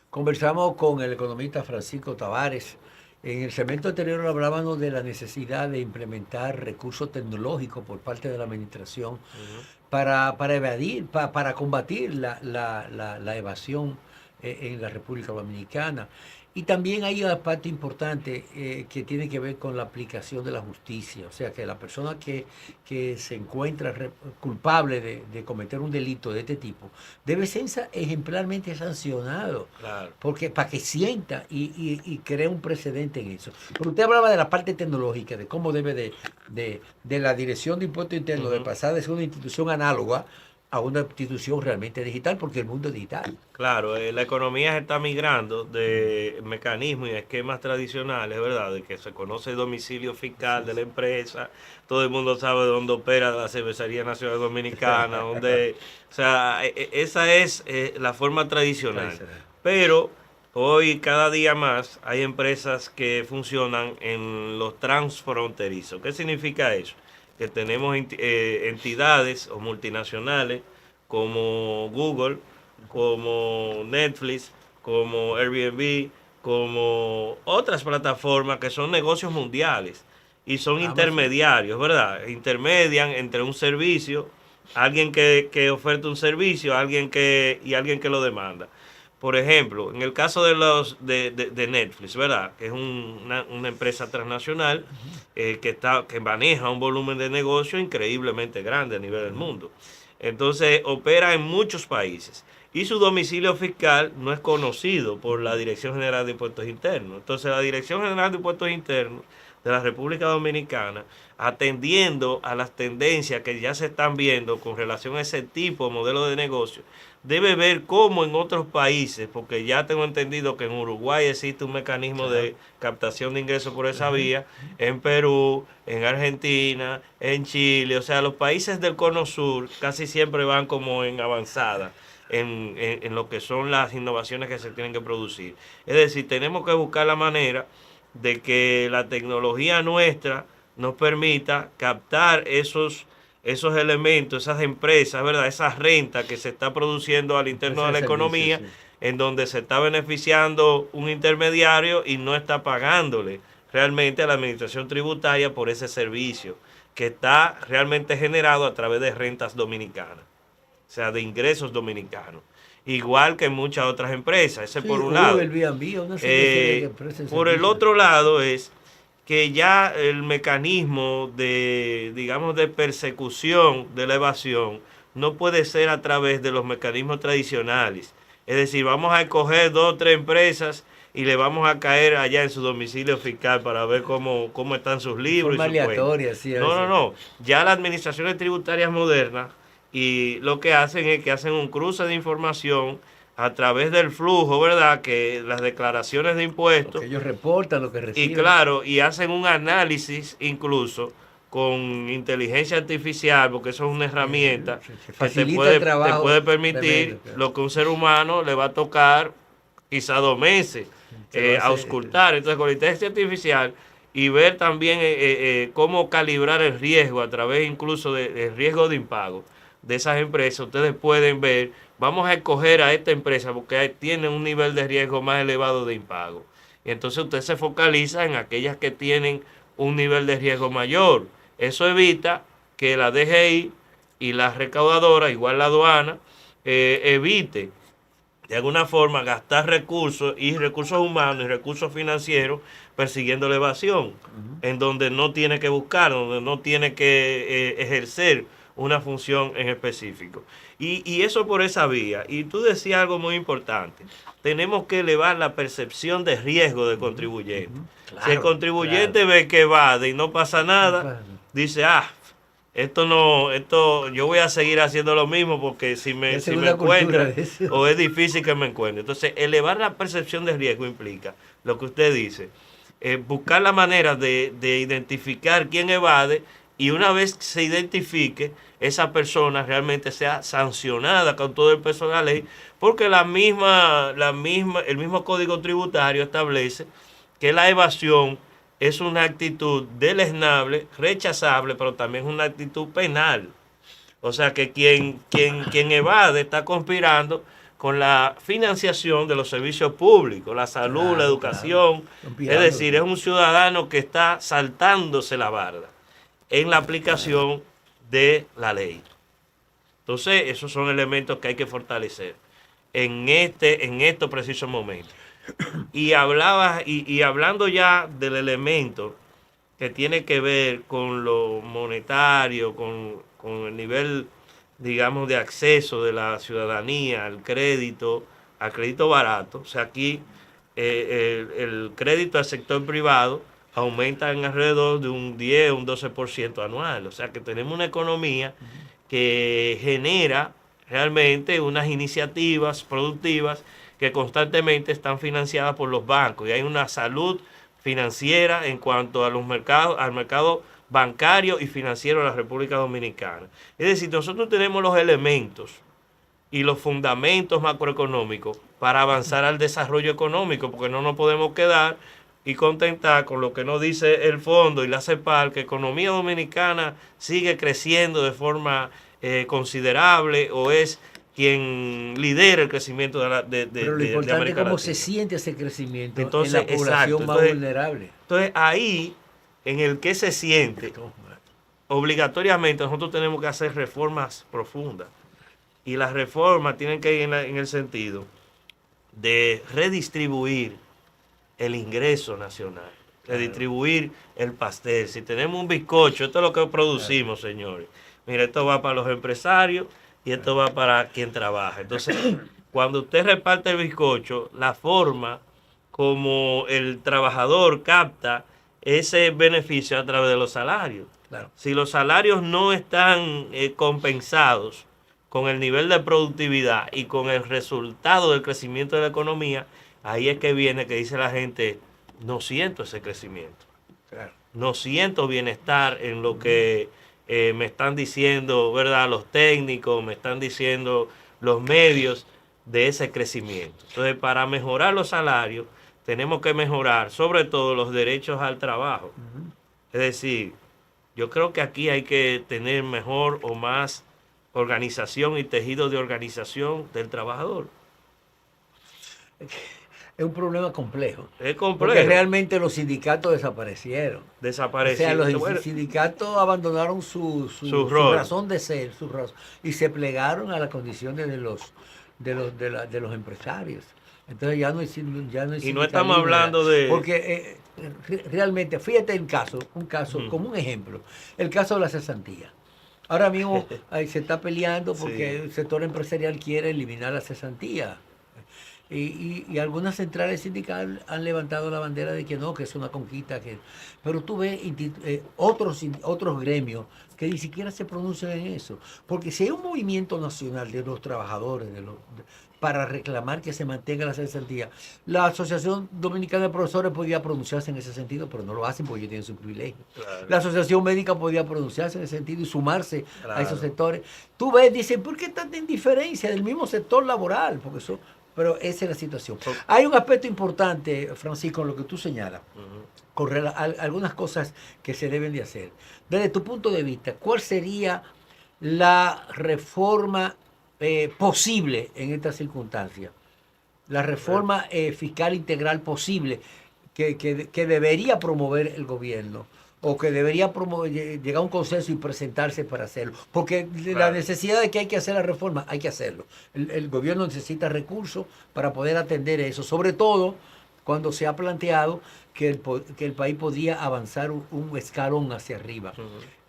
Conversamos con el economista Francisco Tavares. En el segmento anterior hablábamos de la necesidad de implementar recursos tecnológicos por parte de la administración Ujú. para evadir, para combatir la evasión en la República Dominicana. Y también hay una parte importante que tiene que ver con la aplicación de la justicia. O sea, que la persona que se encuentra culpable de cometer un delito de este tipo debe ser ejemplarmente sancionado. Claro. Porque para que sienta y cree un precedente en eso. Pero usted hablaba de la parte tecnológica, de cómo debe de la Dirección de Impuestos Internos de Ujú. pasar de ser una institución análoga a una institución realmente digital, porque el mundo es digital. Claro, la economía se está migrando de mecanismos y esquemas tradicionales, ¿verdad? De que se conoce el domicilio Así fiscal de es. la empresa, todo el mundo sabe dónde opera la Cervecería Nacional Dominicana, dónde, o sea, esa es la forma tradicional. Tradicional. Pero hoy, cada día más, hay empresas que funcionan en los transfronterizos. ¿Qué significa eso? Que tenemos entidades o multinacionales como Google, como Netflix, como Airbnb, como otras plataformas que son negocios mundiales y son Amazon. intermediarios, ¿verdad? Intermedian entre un servicio, alguien que oferta un servicio, alguien que lo demanda. Por ejemplo, en el caso de Netflix, ¿verdad? Que es una empresa transnacional que maneja un volumen de negocio increíblemente grande a nivel del mundo. Entonces, opera en muchos países y su domicilio fiscal no es conocido por la Dirección General de Impuestos Internos. Entonces, la Dirección General de Impuestos Internos de la República Dominicana, atendiendo a las tendencias que ya se están viendo con relación a ese tipo de modelo de negocio, debe ver cómo en otros países, porque ya tengo entendido que en Uruguay existe un mecanismo Ajá. de captación de ingresos por esa Ajá. vía, en Perú, en Argentina, en Chile, o sea, los países del Cono Sur casi siempre van como en avanzada. En lo que son las innovaciones que se tienen que producir. Es decir, tenemos que buscar la manera de que la tecnología nuestra nos permita captar esos elementos, esas empresas, ¿verdad? Esa renta que se está produciendo al interno Empresa de de la servicios, economía, sí. en donde se está beneficiando un intermediario y no está pagándole realmente a la administración tributaria por ese servicio que está realmente generado a través de rentas dominicanas, o sea, de ingresos dominicanos. Igual que en muchas otras empresas, ese por Sí, un o lado. Airbnb, una serie de empresas de Por el servicios. otro lado es que ya el mecanismo de, digamos, de persecución de la evasión no puede ser a través de los mecanismos tradicionales. Es decir, vamos a escoger dos o tres empresas y le vamos a caer allá en su domicilio fiscal para ver cómo están sus De libros y forma sus cuentas. aleatoria, sí, a No, no, veces. no. Ya las administraciones tributarias modernas y lo que hacen es que hacen un cruce de información a través del flujo, ¿verdad? Que las declaraciones de Lo que impuestos ellos reportan, lo que y reciben. claro, y hacen un análisis incluso con inteligencia artificial, porque eso es una herramienta Que que facilita el te trabajo puede permitir tremendo, claro. lo que un ser humano le va a tocar quizá 2 meses Se lo hace. auscultar. Entonces, con la inteligencia artificial y ver también cómo calibrar el riesgo a través incluso del riesgo de impago de esas empresas, ustedes pueden ver, vamos a escoger a esta empresa porque tiene un nivel de riesgo más elevado de impago. Y entonces usted se focaliza en aquellas que tienen un nivel de riesgo mayor. Eso evita que la DGI y la recaudadora, igual la aduana, evite de alguna forma gastar recursos y recursos humanos y recursos financieros persiguiendo la evasión, Ujú. en donde no tiene que buscar, donde no tiene que ejercer una función en específico. Y eso por esa vía. Y tú decías algo muy importante. Tenemos que elevar la percepción de riesgo del Ujú, contribuyente. ujú. Si el Claro, claro. contribuyente ve que evade y no pasa No nada, pasa. dice, esto no, esto, yo voy a seguir haciendo lo mismo porque si Ya me, se si me una cultura encuentran de eso. o es difícil que me encuentren. Entonces, elevar la percepción de riesgo implica lo que usted dice, buscar la manera de identificar quién evade y una vez que se identifique, esa persona realmente sea sancionada con todo el peso de la ley, porque el mismo código tributario establece que la evasión es una actitud deleznable, rechazable, pero también es una actitud penal. O sea que quien evade está conspirando con la financiación de los servicios públicos, la salud, Claro, la educación. claro. Es decir, es un ciudadano que está saltándose la barda en la aplicación de la ley. Entonces, esos son elementos que hay que fortalecer en estos precisos momentos. Y hablando ya del elemento que tiene que ver con lo monetario, con el nivel, digamos, de acceso de la ciudadanía al crédito barato. O sea, aquí el crédito al sector privado aumenta en alrededor de un 10, un 12% anual. O sea, que tenemos una economía que genera realmente unas iniciativas productivas que constantemente están financiadas por los bancos y hay una salud financiera en cuanto a los mercados, al mercado bancario y financiero de la República Dominicana. Es decir, nosotros tenemos los elementos y los fundamentos macroeconómicos para avanzar al desarrollo económico, porque no nos podemos quedar y contentar con lo que nos dice el fondo y la CEPAL, que la economía dominicana sigue creciendo de forma considerable o es quien lidera el crecimiento Pero lo de importante es América cómo se Latina. siente ese crecimiento Entonces, en la población exacto. más vulnerable. Entonces, ahí, en el que se siente, obligatoriamente nosotros tenemos que hacer reformas profundas. Y las reformas tienen que ir en el sentido de redistribuir el ingreso nacional, redistribuir el pastel. Si tenemos un bizcocho, esto es lo que producimos, señores. Mira, esto va para los empresarios y esto va para quien trabaja. Entonces, cuando usted reparte el bizcocho, la forma como el trabajador capta ese beneficio a través de los salarios. Claro. Si los salarios no están compensados con el nivel de productividad y con el resultado del crecimiento de la economía, ahí es que viene que dice la gente, no siento ese crecimiento. Claro. No siento bienestar en lo que me están diciendo, ¿verdad? Los técnicos, me están diciendo los medios de ese crecimiento. Entonces, para mejorar los salarios, tenemos que mejorar sobre todo los derechos al trabajo. Es decir, yo creo que aquí hay que tener mejor o más organización y tejido de organización del trabajador. Es un problema complejo. Es complejo. Porque realmente los sindicatos desaparecieron. Desaparecieron. O sea, los sindicatos abandonaron su razón de ser, y se plegaron a las condiciones de los empresarios. Entonces ya no hay y no estamos hablando de... Porque realmente, fíjate un caso como un ejemplo, el caso de la cesantía. Ahora mismo se está peleando porque el sector empresarial quiere eliminar la cesantía. Y algunas centrales sindicales han levantado la bandera de que no, que es una conquista. Pero tú ves otros gremios que ni siquiera se pronuncian en eso. Porque si hay un movimiento nacional de los trabajadores, para reclamar que se mantenga la cesantía, la Asociación Dominicana de Profesores podía pronunciarse en ese sentido, pero no lo hacen porque ellos tienen su privilegio. Claro. La Asociación Médica podía pronunciarse en ese sentido y sumarse a esos sectores. Tú ves, dicen, ¿por qué tanta indiferencia del mismo sector laboral? Porque eso... Pero esa es la situación. Hay un aspecto importante, Francisco, en lo que tú señalas, con algunas cosas que se deben de hacer. Desde tu punto de vista, ¿cuál sería la reforma posible en estas circunstancias? La reforma fiscal integral posible que debería promover el gobierno, o que debería llegar a un consenso y presentarse para hacerlo. Porque la necesidad de que hay que hacer la reforma, hay que hacerlo. El gobierno necesita recursos para poder atender eso, sobre todo cuando se ha planteado que el país podía avanzar un escalón hacia arriba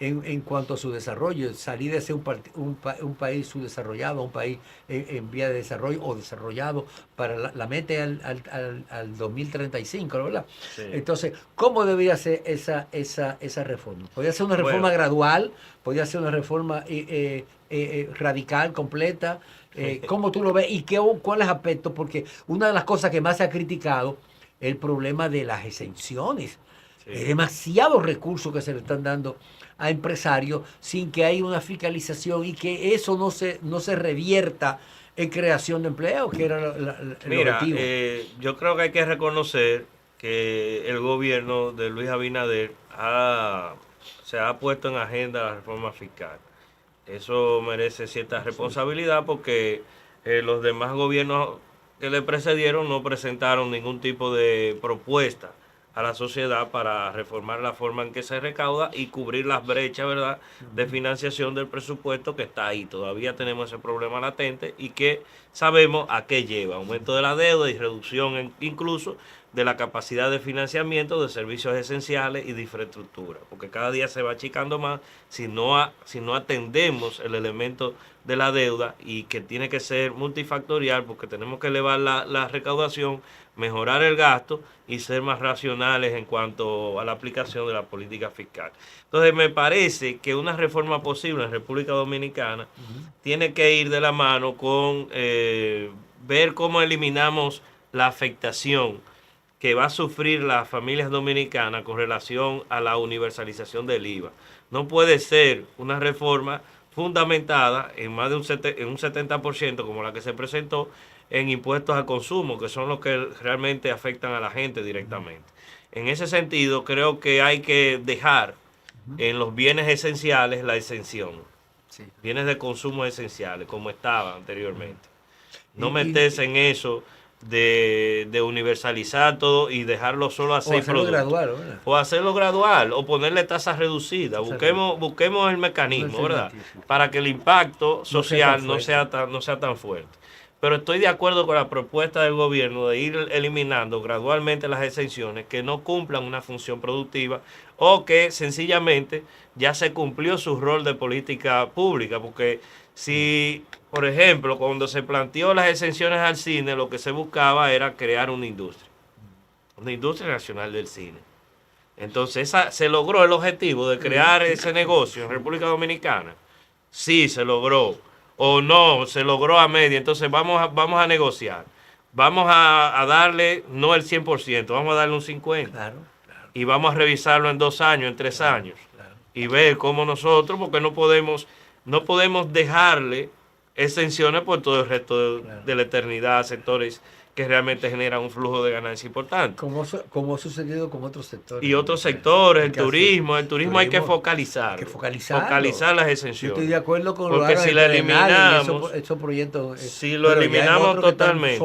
en cuanto a su desarrollo, salir de ser un país subdesarrollado a un país en vía de desarrollo o desarrollado para la meta al 2035, ¿verdad? Sí. Entonces, ¿cómo debería ser esa reforma? ¿Podría ser una reforma gradual? ¿Podría ser una reforma radical, completa? ¿Cómo tú lo ves? ¿Y cuáles aspectos? Porque una de las cosas que más se ha criticado el problema de las exenciones. Sí. Es demasiados recursos que se le están dando a empresarios sin que haya una fiscalización y que eso no se revierta en creación de empleo, que era el objetivo. Yo creo que hay que reconocer que el gobierno de Luis Abinader se ha puesto en agenda la reforma fiscal. Eso merece cierta responsabilidad porque los demás gobiernos que le precedieron no presentaron ningún tipo de propuesta a la sociedad para reformar la forma en que se recauda y cubrir las brechas, ¿verdad?, de financiación del presupuesto que está ahí. Todavía tenemos ese problema latente y que sabemos a qué lleva: aumento de la deuda y reducción incluso de la capacidad de financiamiento de servicios esenciales y de infraestructura, porque cada día se va achicando más si no atendemos el elemento de la deuda, y que tiene que ser multifactorial, porque tenemos que elevar la recaudación, mejorar el gasto y ser más racionales en cuanto a la aplicación de la política fiscal. Entonces me parece que una reforma posible en República Dominicana tiene que ir de la mano con ver cómo eliminamos la afectación que va a sufrir las familias dominicanas con relación a la universalización del IVA. No puede ser una reforma fundamentada en más de un 70%, como la que se presentó, en impuestos al consumo, que son los que realmente afectan a la gente directamente. En ese sentido, creo que hay que dejar en los bienes esenciales la exención. Sí. Bienes de consumo esenciales, como estaba anteriormente. No meterse en eso de universalizar todo y dejarlo solo a 6 productos. Gradual, ¿verdad? O hacerlo gradual, o ponerle tasas reducidas. Busquemos el mecanismo, ¿verdad?, para que el impacto social no sea tan fuerte. Pero estoy de acuerdo con la propuesta del gobierno de ir eliminando gradualmente las exenciones que no cumplan una función productiva, o que sencillamente ya se cumplió su rol de política pública. Porque si, por ejemplo, cuando se planteó las exenciones al cine, lo que se buscaba era crear una industria nacional del cine. Entonces se logró el objetivo de crear ese negocio en República Dominicana. Sí, se logró. O no, se logró a media. Entonces vamos a negociar. Vamos a darle no el 100%, vamos a darle un 50%. Claro. Y vamos a revisarlo en 2 años, en 3 años. Claro. Y ver cómo nosotros, porque no podemos dejarle exenciones por todo el resto de la eternidad a sectores que realmente generan un flujo de ganancia importante. Como ha sucedido con otros sectores. Y otros sectores, el turismo hay que focalizar. Focalizar las exenciones. Yo estoy de acuerdo con porque si la eliminamos, esos proyectos, si lo eliminamos totalmente,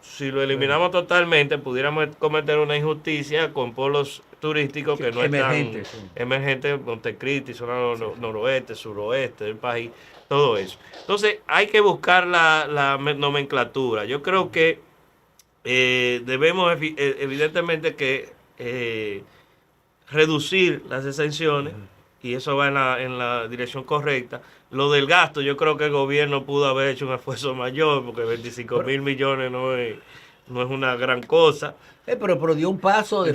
si lo eliminamos totalmente, pudiéramos cometer una injusticia con pueblos turísticos que no están emergentes, Montecristi, zona noroeste, suroeste del país, todo eso. Entonces hay que buscar la nomenclatura. Yo creo que debemos evidentemente que reducir las exenciones, y eso va en la dirección correcta. Lo del gasto, yo creo que el gobierno pudo haber hecho un esfuerzo mayor, porque 25.000 millones no es una gran cosa. Pero dio un paso de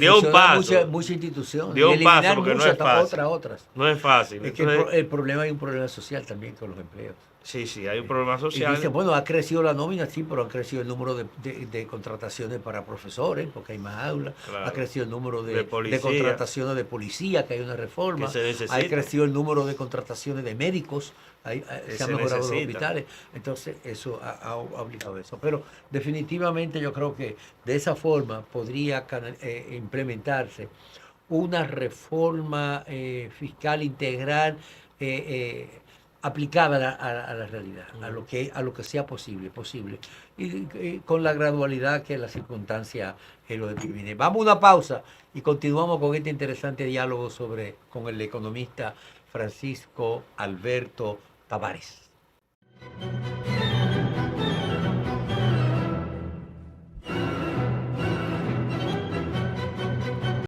muchas instituciones. Dio un paso, porque no es fácil. Otras. No es fácil. Es que hay un problema social también con los empleos. Sí, hay un problema social. Y dicen, bueno, ha crecido la nómina, sí, pero ha crecido el número de contrataciones para profesores, porque hay más aulas. Claro. Ha crecido el número de contrataciones de policía, que hay una reforma. Ha crecido el número de contrataciones de médicos. Se han mejorado los hospitales. Entonces, eso ha obligado eso. Pero definitivamente yo creo que de esa forma podría implementarse una reforma fiscal integral aplicada a la realidad, a lo que sea posible, y con la gradualidad que la circunstancia lo determine. Vamos a una pausa y continuamos con este interesante diálogo con el economista Francisco Alberto Tavares.